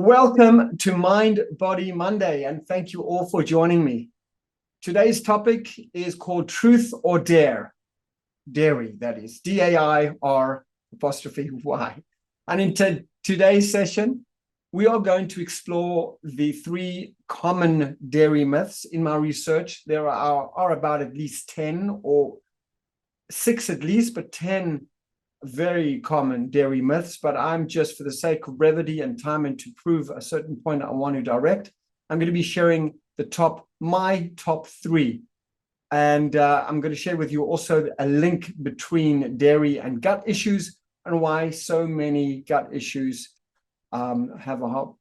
Welcome to Mind Body Monday, and thank you all for joining me. Today's topic is called Truth or Dare. Dairy, that is, D-A-I-R apostrophe Y. And in today's session, we are going to explore the 3 common dairy myths. In my research, there are about at least 10 or 6 at least, but 10 very common dairy myths. But I'm just, for the sake of brevity and time and to prove a certain point I want to direct, I'm going to be sharing my top 3. And I'm going to share with you also a link between dairy and gut issues and why so many gut issues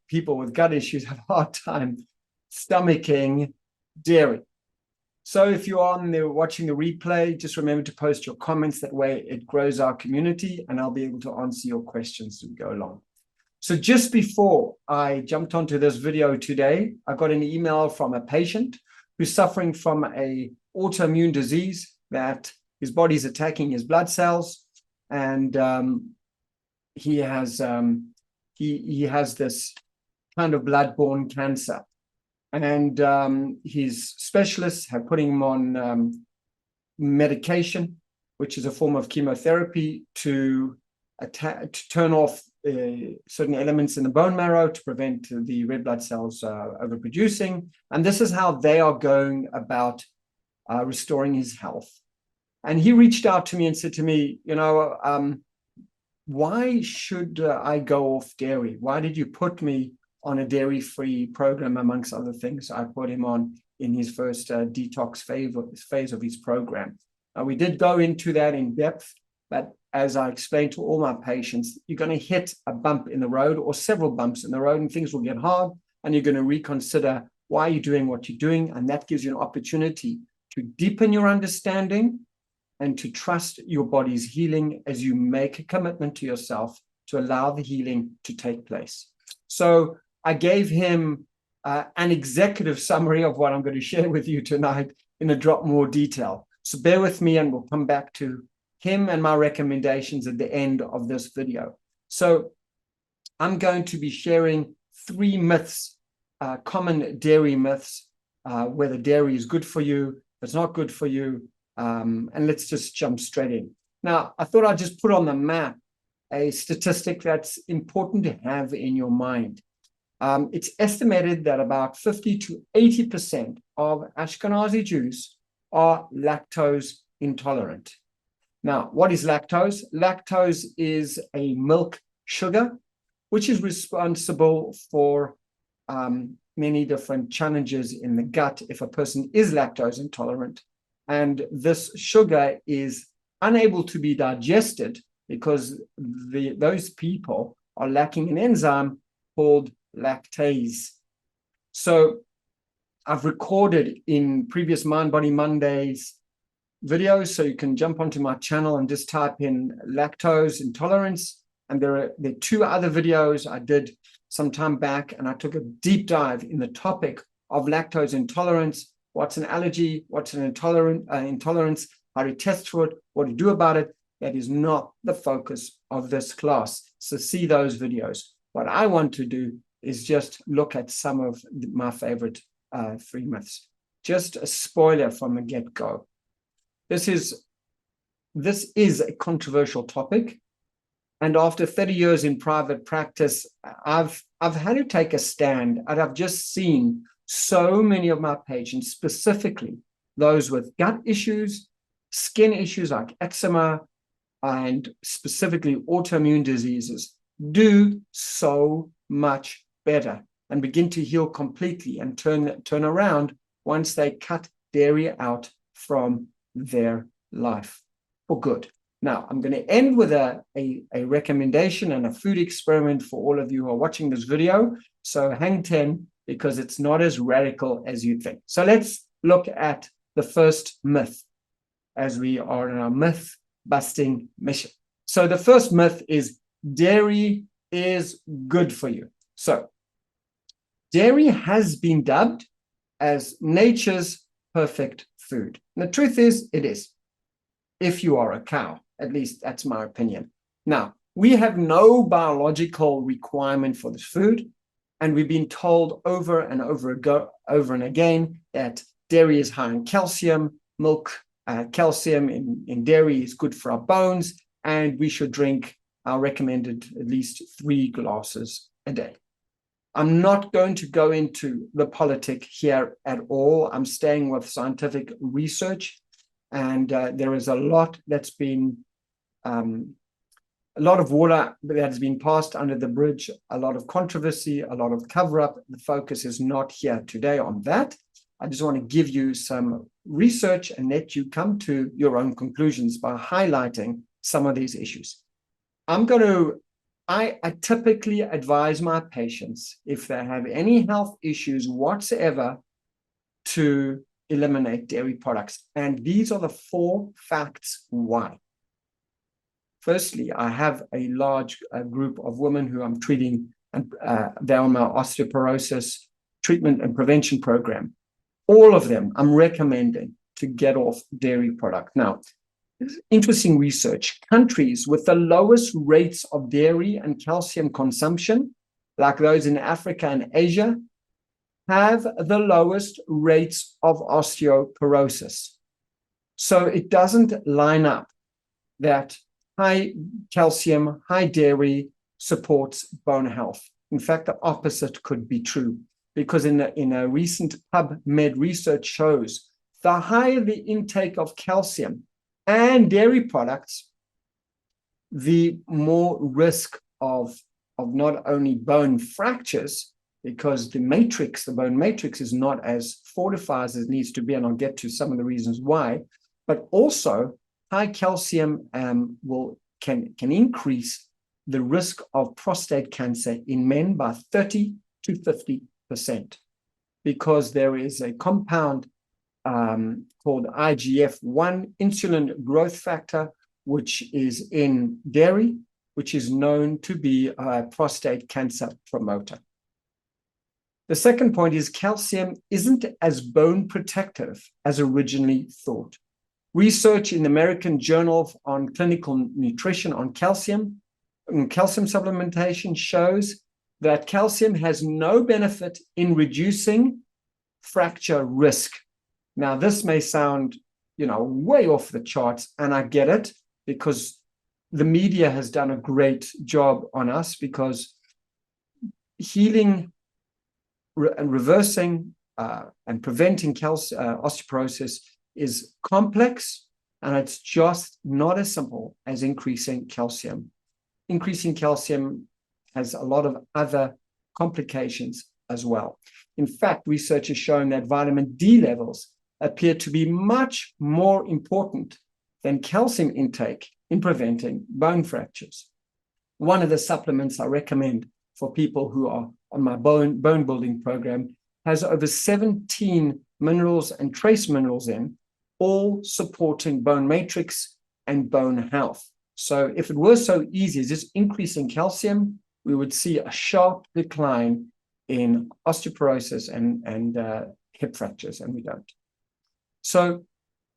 people with gut issues have a hard time stomaching dairy. So if you're watching the replay, just remember to post your comments. That way it grows our community and I'll be able to answer your questions as we go along. So just before I jumped onto this video today, I got an email from a patient who's suffering from a autoimmune disease that his body's attacking his blood cells, and he has this kind of blood-borne cancer. And his specialists have put him on medication, which is a form of chemotherapy to turn off certain elements in the bone marrow to prevent the red blood cells overproducing. And this is how they are going about restoring his health. And he reached out to me and said to me, why should I go off dairy? Why did you put me on a dairy-free program, amongst other things I put him on in his first detox phase of his program? We did go into that in depth, but as I explained to all my patients, you're going to hit a bump in the road or several bumps in the road, and things will get hard, and you're going to reconsider why you're doing what you're doing, and that gives you an opportunity to deepen your understanding and to trust your body's healing as you make a commitment to yourself to allow the healing to take place. So I gave him an executive summary of what I'm going to share with you tonight in a drop more detail. So bear with me and we'll come back to him and my recommendations at the end of this video. So I'm going to be sharing 3 myths, common dairy myths, whether dairy is good for you, if it's not good for you, and let's just jump straight in. Now, I thought I'd just put on the map a statistic that's important to have in your mind. It's estimated that about 50 to 80% of Ashkenazi Jews are lactose intolerant. Now, what is lactose? Lactose is a milk sugar, which is responsible for many different challenges in the gut if a person is lactose intolerant. And this sugar is unable to be digested because those people are lacking an enzyme called lactase. So I've recorded in previous Mind Body Mondays videos, so you can jump onto my channel and just type in lactose intolerance. And there are 2 other videos I did some time back, and I took a deep dive in the topic of lactose intolerance. What's an allergy? What's an intolerance? How to test for it? What to do about it? That is not the focus of this class. So see those videos. What I want to do is just look at some of my favorite 3 myths. Just a spoiler from the get-go. This is a controversial topic. And after 30 years in private practice, I've had to take a stand, and I've just seen so many of my patients, specifically those with gut issues, skin issues like eczema, and specifically autoimmune diseases, do so much better and begin to heal completely and turn around once they cut dairy out from their life for good. Now, I'm going to end with a recommendation and a food experiment for all of you who are watching this video. So hang 10, because it's not as radical as you think. So let's look at the first myth as we are in our myth-busting mission. So the first myth is dairy is good for you. So dairy has been dubbed as nature's perfect food. And the truth is, it is. If you are a cow, at least that's my opinion. Now, we have no biological requirement for this food. And we've been told over and over and again that dairy is high in calcium, milk, calcium in dairy is good for our bones, and we should drink our recommended at least 3 glasses a day. I'm not going to go into the politic here at all. I'm staying with scientific research, and there is a lot that's been a lot of water that has been passed under the bridge, a lot of controversy, a lot of cover-up. The focus is not here today on that. I just want to give you some research and let you come to your own conclusions by highlighting some of these issues. I typically advise my patients, if they have any health issues whatsoever, to eliminate dairy products. And these are the 4 facts why. Firstly, I have a large group of women who I'm treating, and they're on my osteoporosis treatment and prevention program. All of them I'm recommending to get off dairy product. Now, interesting research. Countries with the lowest rates of dairy and calcium consumption, like those in Africa and Asia, have the lowest rates of osteoporosis. So it doesn't line up that high calcium, high dairy supports bone health. In fact, the opposite could be true, because in a recent PubMed research shows the higher the intake of calcium and dairy products, the more risk of not only bone fractures, because the bone matrix is not as fortified as it needs to be, and I'll get to some of the reasons why, but also high calcium can increase the risk of prostate cancer in men by 30 to 50%, because there is a compound called IGF-1, insulin growth factor, which is in dairy, which is known to be a prostate cancer promoter. The second point is calcium isn't as bone protective as originally thought. Research in the American Journal on Clinical Nutrition on calcium supplementation shows that calcium has no benefit in reducing fracture risk. Now, this may sound, way off the charts, and I get it, because the media has done a great job on us, because healing and reversing and preventing osteoporosis is complex, and it's just not as simple as increasing calcium. Increasing calcium has a lot of other complications as well. In fact, research has shown that vitamin D levels appear to be much more important than calcium intake in preventing bone fractures. One of the supplements I recommend for people who are on my bone building program has over 17 minerals and trace minerals in, all supporting bone matrix and bone health. So if it were so easy as just increasing calcium, we would see a sharp decline in osteoporosis and hip fractures, and we don't. So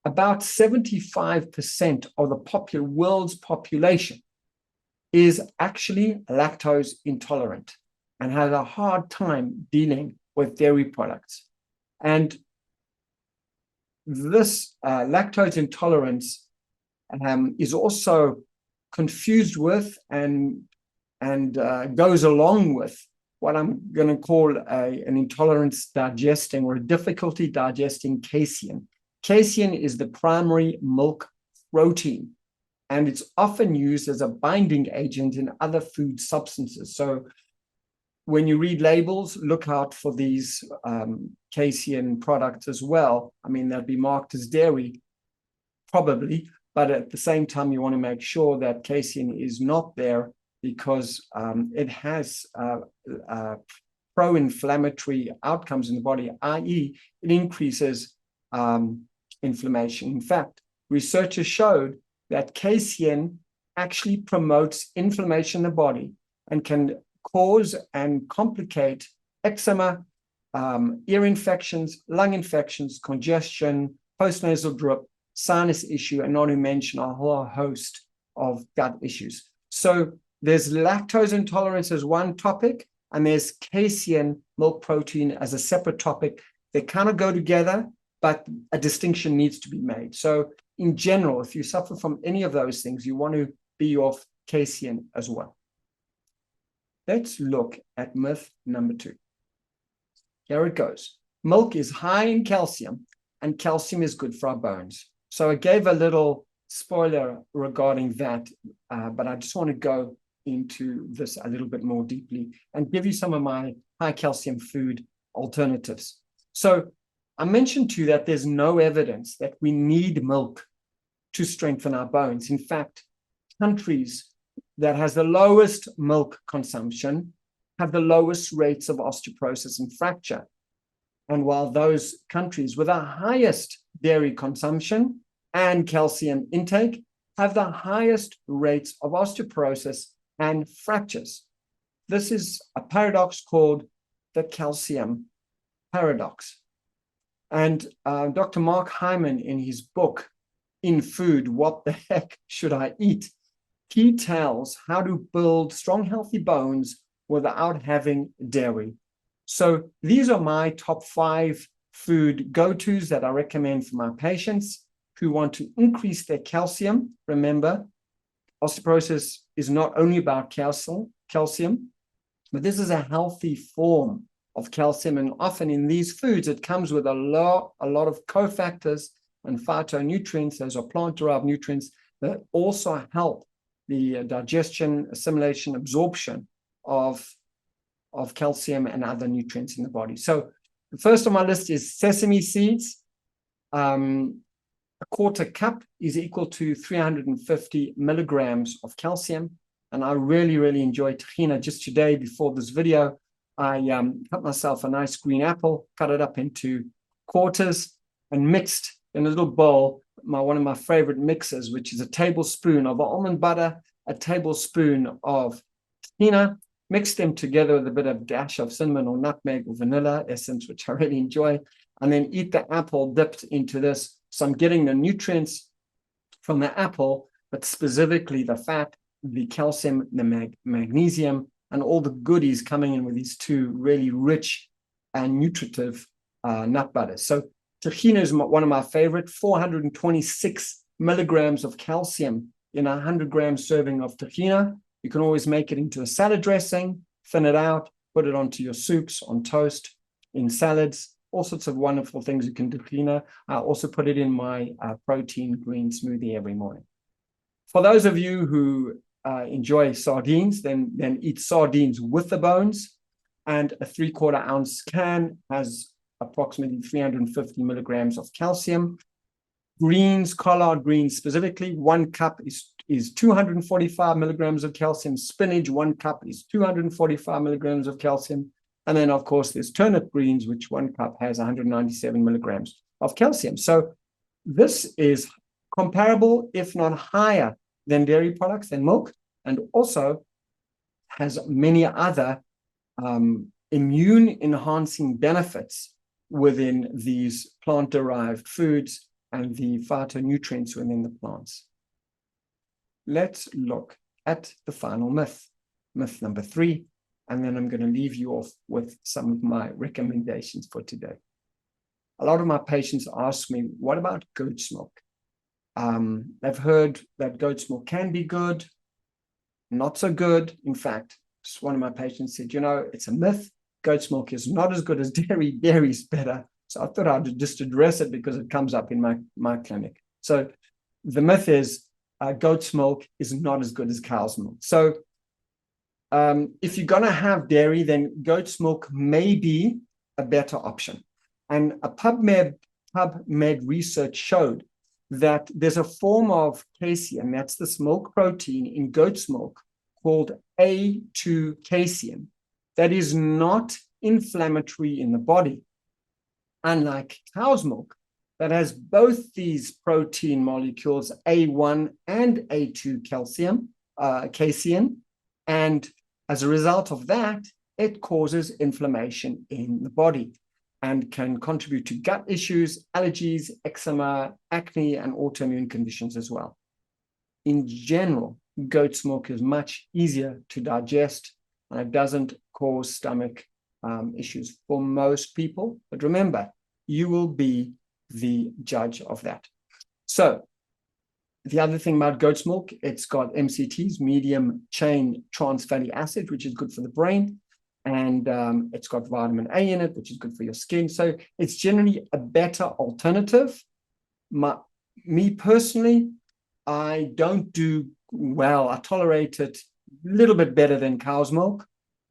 about 75% of the world's population is actually lactose intolerant and has a hard time dealing with dairy products. And this lactose intolerance is also confused with and goes along with what I'm going to call an intolerance digesting, or a difficulty digesting casein. Casein is the primary milk protein, and it's often used as a binding agent in other food substances. So when you read labels, look out for these casein products as well. I mean, they'll be marked as dairy, probably, but at the same time, you want to make sure that casein is not there, because it has pro-inflammatory outcomes in the body, i.e., it increases inflammation. In fact, researchers showed that casein actually promotes inflammation in the body and can cause and complicate eczema, ear infections, lung infections, congestion, postnasal drip, sinus issue, and not to mention a whole host of gut issues. So there's lactose intolerance as one topic, and there's casein, milk protein, as a separate topic. They kind of go together, but a distinction needs to be made. So in general, if you suffer from any of those things, you want to be off casein as well. Let's look at myth number 2. Here it goes. Milk is high in calcium, and calcium is good for our bones. So I gave a little spoiler regarding that, but I just want to go into this a little bit more deeply and give you some of my high calcium food alternatives. So I mentioned to you that there's no evidence that we need milk to strengthen our bones. In fact, countries that has the lowest milk consumption have the lowest rates of osteoporosis and fracture. And while those countries with the highest dairy consumption and calcium intake have the highest rates of osteoporosis and fractures. This is a paradox called the calcium paradox. And Dr. Mark Hyman, in his book, In Food, What the Heck Should I Eat? He tells how to build strong, healthy bones without having dairy. So these are my top 5 food go-tos that I recommend for my patients who want to increase their calcium. Remember, osteoporosis is not only about calcium, but this is a healthy form of calcium. And often in these foods, it comes with a lot of cofactors and phytonutrients. Those are plant-derived nutrients that also help the digestion, assimilation, absorption of calcium and other nutrients in the body. So the first on my list is sesame seeds. A quarter cup is equal to 350 milligrams of calcium. And I really, really enjoy tahina. Just today, before this video, I cut myself a nice green apple, cut it up into quarters, and mixed in a little bowl one of my favorite mixes, which is a tablespoon of almond butter, a tablespoon of tahina, mix them together with a bit of dash of cinnamon or nutmeg or vanilla essence, which I really enjoy, and then eat the apple dipped into this. So I'm getting the nutrients from the apple, but specifically the fat, the calcium, the magnesium, and all the goodies coming in with these two really rich and nutritive nut butters. So tahina is one of my favorite, 426 milligrams of calcium in a 100-gram serving of tahina. You can always make it into a salad dressing, thin it out, put it onto your soups, on toast, in salads, all sorts of wonderful things you can do tahina. I also put it in my protein green smoothie every morning. For those of you who enjoy sardines, then eat sardines with the bones. And a 3/4 ounce can has approximately 350 milligrams of calcium. Greens, collard greens specifically, 1 cup is 245 milligrams of calcium. Spinach, 1 cup is 245 milligrams of calcium. And then, of course, there's turnip greens, which 1 cup has 197 milligrams of calcium. So this is comparable, if not higher, than dairy products, than milk, and also has many other immune-enhancing benefits within these plant-derived foods and the phytonutrients within the plants. Let's look at the final myth, myth number 3, and then I'm going to leave you off with some of my recommendations for today. A lot of my patients ask me, what about goat's milk? They've heard that goat's milk can be good, not so good. In fact, one of my patients said, it's a myth. Goat's milk is not as good as dairy. Dairy's better. So I thought I'd just address it because it comes up in my clinic. So the myth is goat's milk is not as good as cow's milk. So if you're going to have dairy, then goat's milk may be a better option. And a PubMed research showed that there's a form of casein, that's this milk protein in goat's milk called A2 casein, that is not inflammatory in the body, unlike cow's milk that has both these protein molecules, A1 and A2 casein, and as a result of that, it causes inflammation in the body and can contribute to gut issues, allergies, eczema, acne, and autoimmune conditions as well. In general, goat's milk is much easier to digest, and it doesn't cause stomach issues for most people. But remember, you will be the judge of that. So the other thing about goat's milk, it's got MCTs, medium chain trans fatty acid, which is good for the brain. And it's got vitamin A in it, which is good for your skin. So it's generally a better alternative. Me personally, I don't do well. I tolerate it a little bit better than cow's milk.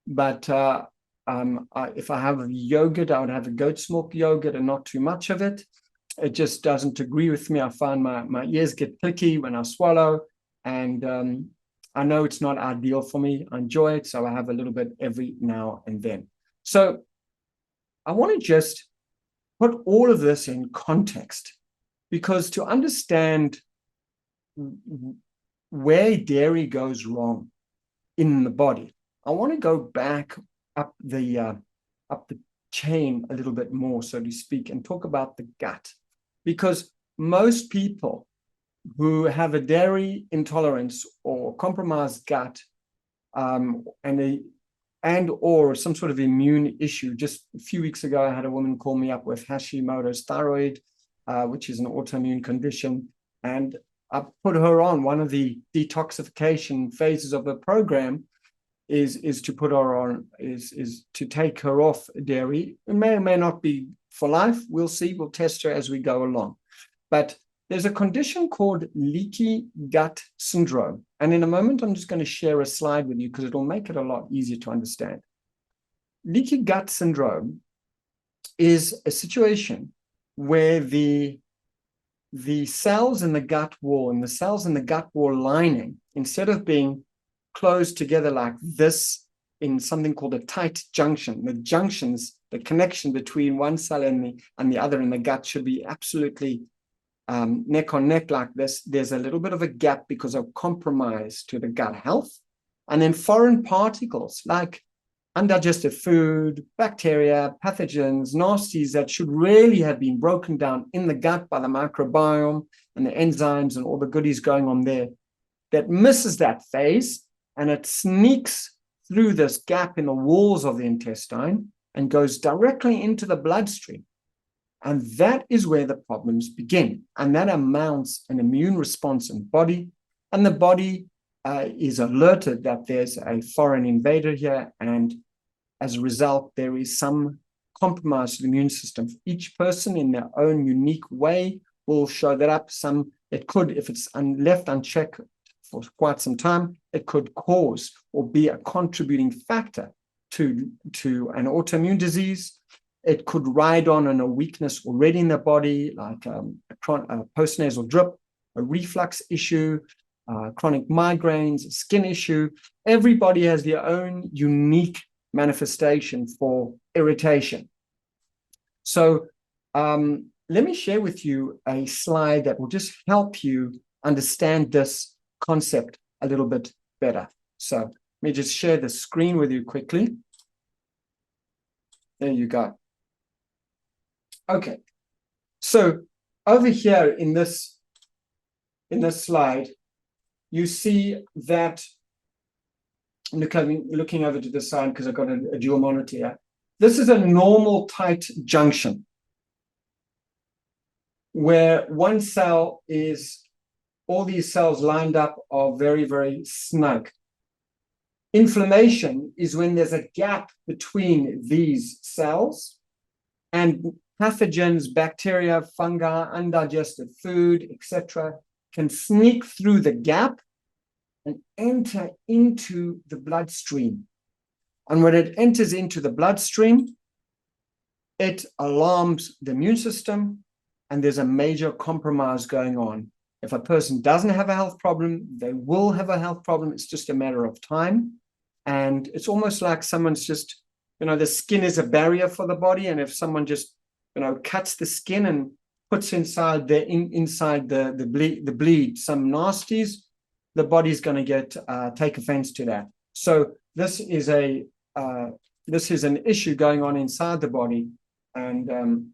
But if I have yogurt, I would have a goat's milk yogurt and not too much of it. It just doesn't agree with me. I find my ears get clicky when I swallow. And I know it's not ideal for me. I enjoy it, so I have a little bit every now and then. So I want to just put all of this in context, because to understand where dairy goes wrong in the body, I want to go back up the chain a little bit more, so to speak, and talk about the gut. Because most people who have a dairy intolerance or compromised gut or some sort of immune issue. Just a few weeks ago, I had a woman call me up with Hashimoto's thyroid, which is an autoimmune condition. And I put her on one of the detoxification phases of the program is to put her on, is to take her off dairy. It may or may not be for life. We'll see. We'll test her as we go along. But there's a condition called leaky gut syndrome. And in a moment, I'm just going to share a slide with you because it'll make it a lot easier to understand. Leaky gut syndrome is a situation where the cells in the gut wall and the cells in the gut wall lining, instead of being closed together like this in something called a tight junction, the junctions, the connection between one cell and the other in the gut should be absolutely neck on neck like this. There's a little bit of a gap because of compromise to the gut health. And then foreign particles like undigested food, bacteria, pathogens, nasties that should really have been broken down in the gut by the microbiome and the enzymes and all the goodies going on there, that misses that phase, and it sneaks through this gap in the walls of the intestine and goes directly into the bloodstream. And that is where the problems begin. And that amounts an immune response in the body. And the body is alerted that there's a foreign invader here. And as a result, there is some compromise to the immune system. Each person in their own unique way will show that up. It could, if it's left unchecked for quite some time, it could cause or be a contributing factor to an autoimmune disease. It could ride on a weakness already in the body, like a postnasal drip, a reflux issue, chronic migraines, a skin issue. Everybody has their own unique manifestation for irritation. So let me share with you a slide that will just help you understand this concept a little bit better. So let me just share the screen with you quickly. There you go. Okay, so over here in this slide, you see that, looking over to the side because I've got a dual monitor here. This is a normal tight junction where one cell is, all these cells lined up are very, very snug. Inflammation is when there's a gap between these cells, and pathogens, bacteria, fungi, undigested food, etc., can sneak through the gap and enter into the bloodstream. And when it enters into the bloodstream, it alarms the immune system, and there's a major compromise going on. If a person doesn't have a health problem, they will have a health problem. It's just a matter of time. And it's almost like someone's just, the skin is a barrier for the body. And if someone just, cuts the skin and puts inside the bleed some nasties, the body's going to take offense to that. So this is an issue going on inside the body, and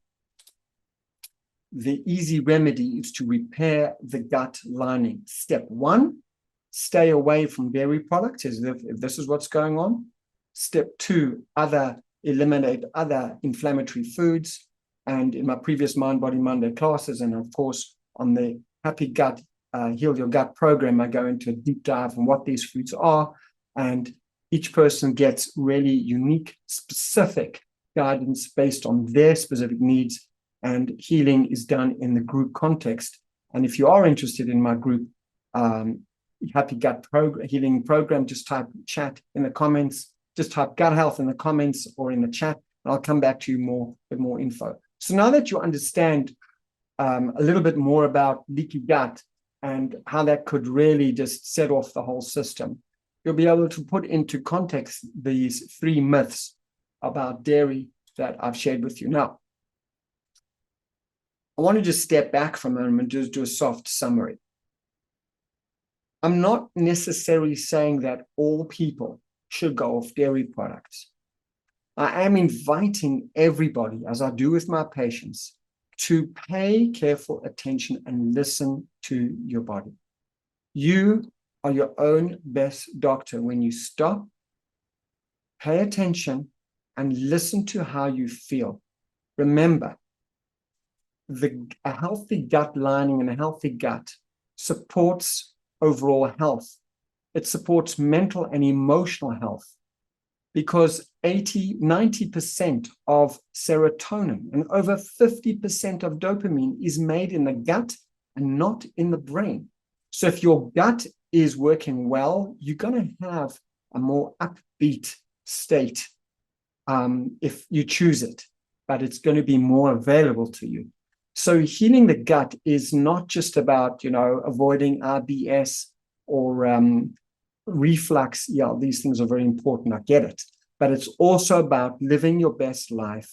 the easy remedy is to repair the gut lining. Step one, stay away from dairy products, if this is what's going on. Step 2, eliminate other inflammatory foods. And in my previous Mind Body Monday classes, and of course on the Happy Gut, Heal Your Gut program, I go into a deep dive on what these foods are. And each person gets really unique, specific guidance based on their specific needs. And healing is done in the group context. And if you are interested in my group, Happy Gut Healing Program, just type chat in the comments, just type gut health in the comments or in the chat, and I'll come back to you with more info. So now that you understand a little bit more about leaky gut and how that could really just set off the whole system, you'll be able to put into context these 3 myths about dairy that I've shared with you. Now, I want to just step back from a moment and just do a soft summary. I'm not necessarily saying that all people should go off dairy products. I am inviting everybody, as I do with my patients, to pay careful attention and listen to your body. You are your own best doctor when you stop, pay attention, and listen to how you feel. Remember, a healthy gut lining and a healthy gut supports overall health. It supports mental and emotional health because 90% of serotonin and over 50% of dopamine is made in the gut and not in the brain. So if your gut is working well, you're going to have a more upbeat state if you choose it, but it's going to be more available to you. So healing the gut is not just about, avoiding IBS or reflux. Yeah, these things are very important. I get it. But it's also about living your best life,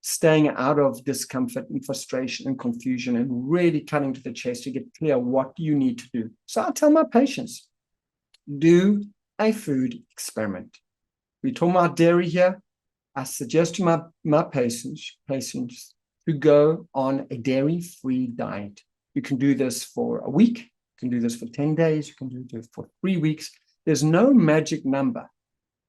staying out of discomfort and frustration and confusion, and really cutting to the chase to get clear what you need to do. So I tell my patients, do a food experiment. We talk about dairy here. I suggest to my patients to go on a dairy-free diet. You can do this for a week. You can do this for 10 days. You can do this for 3 weeks. There's no magic number.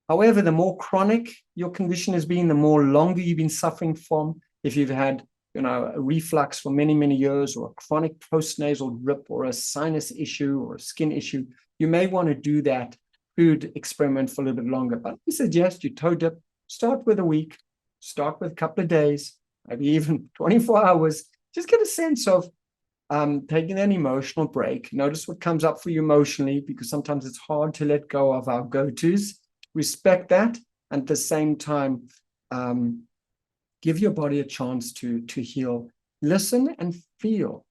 However, the more chronic your condition has been, the more longer you've been suffering from, if you've had a reflux for many, many years, or a chronic postnasal drip, or a sinus issue, or a skin issue, you may want to do that food experiment for a little bit longer. But I suggest you toe dip, start with a week, start with a couple of days, maybe even 24 hours. Just get a sense of taking an emotional break. Notice what comes up for you emotionally, because sometimes it's hard to let go of our go-tos. Respect that, and at the same time, give your body a chance to heal. Listen and feel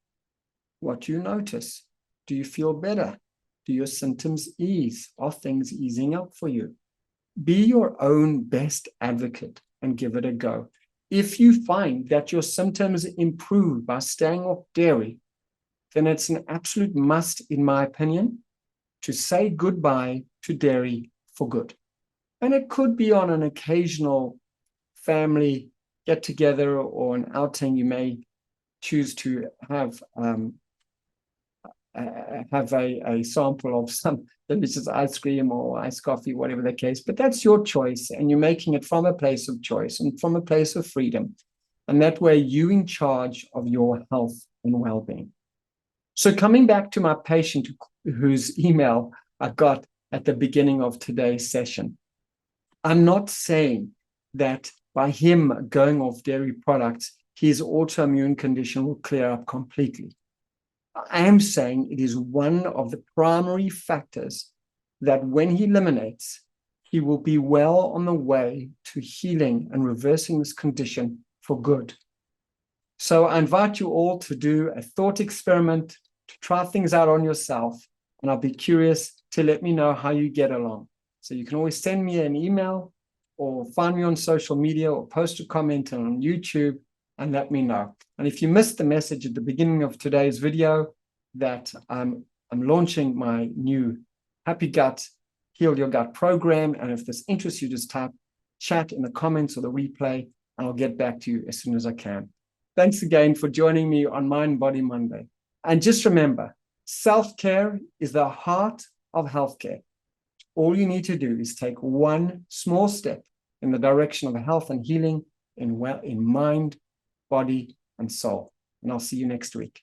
what you notice. Do you feel better? Do your symptoms ease? Are things easing up for you? Be your own best advocate and give it a go. If you find that your symptoms improve by staying off dairy, then it's an absolute must, in my opinion, to say goodbye to dairy for good. And it could be on an occasional family get-together or an outing. You may choose to have a sample of some delicious ice cream or iced coffee, whatever the case. But that's your choice, and you're making it from a place of choice and from a place of freedom. And that way, you're in charge of your health and well-being. So coming back to my patient whose email I got at the beginning of today's session, I'm not saying that by him going off dairy products, his autoimmune condition will clear up completely. I am saying it is one of the primary factors that when he eliminates, he will be well on the way to healing and reversing this condition for good. So I invite you all to do a thought experiment, to try things out on yourself, and I'll be curious to let me know how you get along. So you can always send me an email or find me on social media or post a comment on YouTube and let me know. And if you missed the message at the beginning of today's video, that I'm launching my new Happy Gut, Heal Your Gut program. And if this interests you, just type chat in the comments or the replay, and I'll get back to you as soon as I can. Thanks again for joining me on Mind Body Monday. And just remember, self-care is the heart of healthcare. all you need to do is take one small step in the direction of health and healing in mind, body, and soul. And I'll see you next week.